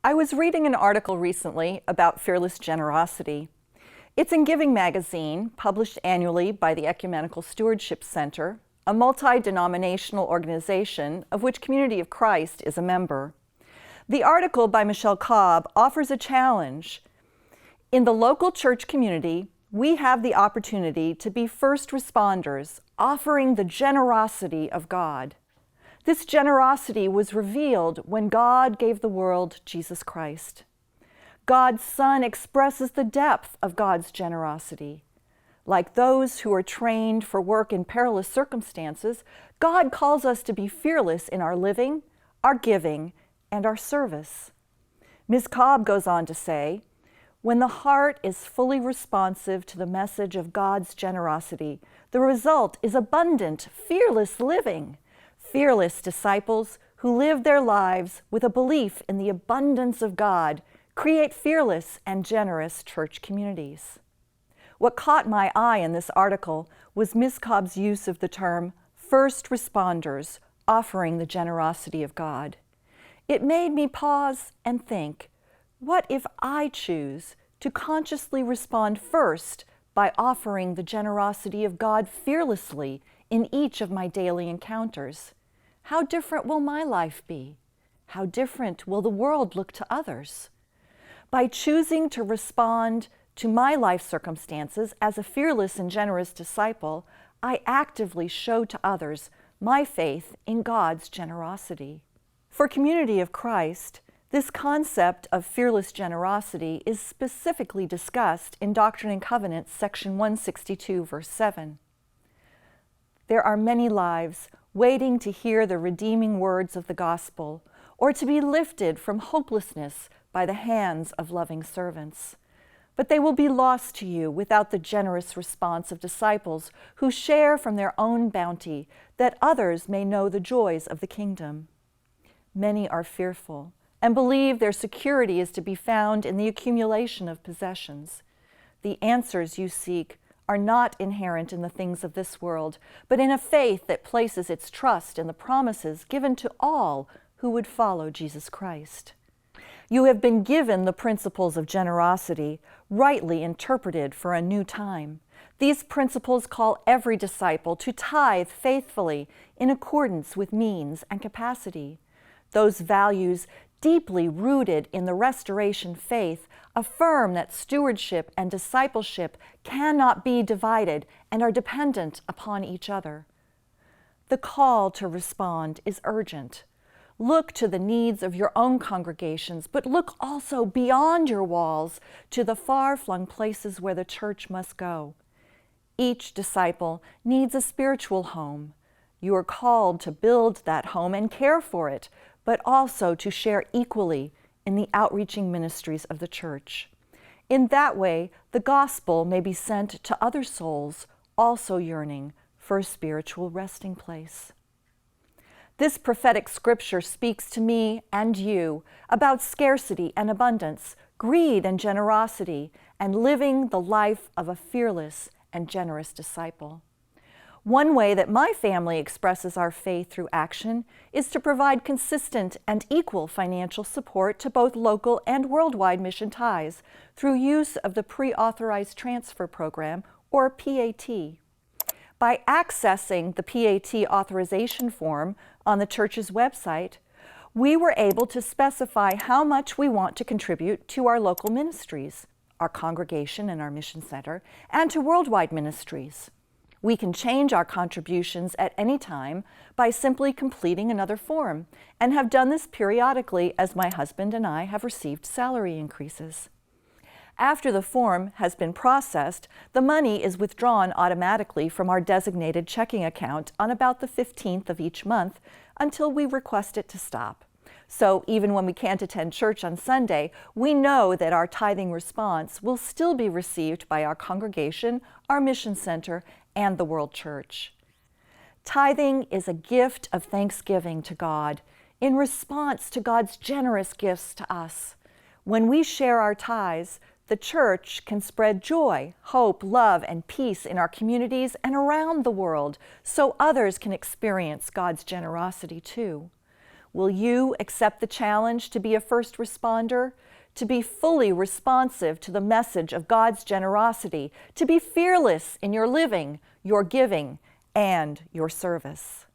I was reading an article recently about fearless generosity. It's in Giving magazine, published annually by the Ecumenical Stewardship Center, a multi-denominational organization of which Community of Christ is a member. The article by Michelle Cobb offers a challenge. In the local church community, we have the opportunity to be first responders, offering the generosity of God. This generosity was revealed when God gave the world Jesus Christ. God's Son expresses the depth of God's generosity. Like those who are trained for work in perilous circumstances, God calls us to be fearless in our living, our giving, and our service. Ms. Cobb goes on to say, when the heart is fully responsive to the message of God's generosity, the result is abundant, fearless living. Fearless disciples who live their lives with a belief in the abundance of God create fearless and generous church communities. What caught my eye in this article was Ms. Cobb's use of the term first responders offering the generosity of God. It made me pause and think, what if I choose to consciously respond first by offering the generosity of God fearlessly in each of my daily encounters? How different will my life be? How different will the world look to others? By choosing to respond to my life circumstances as a fearless and generous disciple, I actively show to others my faith in God's generosity. For Community of Christ, this concept of fearless generosity is specifically discussed in Doctrine and Covenants, section 162, verse 7. There are many lives waiting to hear the redeeming words of the gospel, or to be lifted from hopelessness by the hands of loving servants. But they will be lost to you without the generous response of disciples who share from their own bounty, that others may know the joys of the kingdom. Many are fearful and believe their security is to be found in the accumulation of possessions. The answers you seek are not inherent in the things of this world, but in a faith that places its trust in the promises given to all who would follow Jesus Christ. You have been given the principles of generosity, rightly interpreted for a new time. These principles call every disciple to tithe faithfully in accordance with means and capacity. Those values, deeply rooted in the restoration faith, affirm that stewardship and discipleship cannot be divided and are dependent upon each other. The call to respond is urgent. Look to the needs of your own congregations, but look also beyond your walls to the far-flung places where the church must go. Each disciple needs a spiritual home. You are called to build that home and care for it, but also to share equally in the outreaching ministries of the church. In that way, the gospel may be sent to other souls also yearning for a spiritual resting place. This prophetic scripture speaks to me and you about scarcity and abundance, greed and generosity, and living the life of a fearless and generous disciple. One way that my family expresses our faith through action is to provide consistent and equal financial support to both local and worldwide mission ties through use of the Pre-Authorized Transfer Program, or PAT. By accessing the PAT authorization form on the church's website, we were able to specify how much we want to contribute to our local ministries, our congregation and our mission center, and to worldwide ministries. We can change our contributions at any time by simply completing another form, and have done this periodically as my husband and I have received salary increases. After the form has been processed, the money is withdrawn automatically from our designated checking account on about the 15th of each month until we request it to stop. So even when we can't attend church on Sunday, we know that our tithing response will still be received by our congregation, our mission center, and the world church. Tithing is a gift of thanksgiving to God in response to God's generous gifts to us. When we share our tithes, the church can spread joy, hope, love, and peace in our communities and around the world so others can experience God's generosity too. Will you accept the challenge to be a first responder, to be fully responsive to the message of God's generosity, to be fearless in your living, your giving, and your service?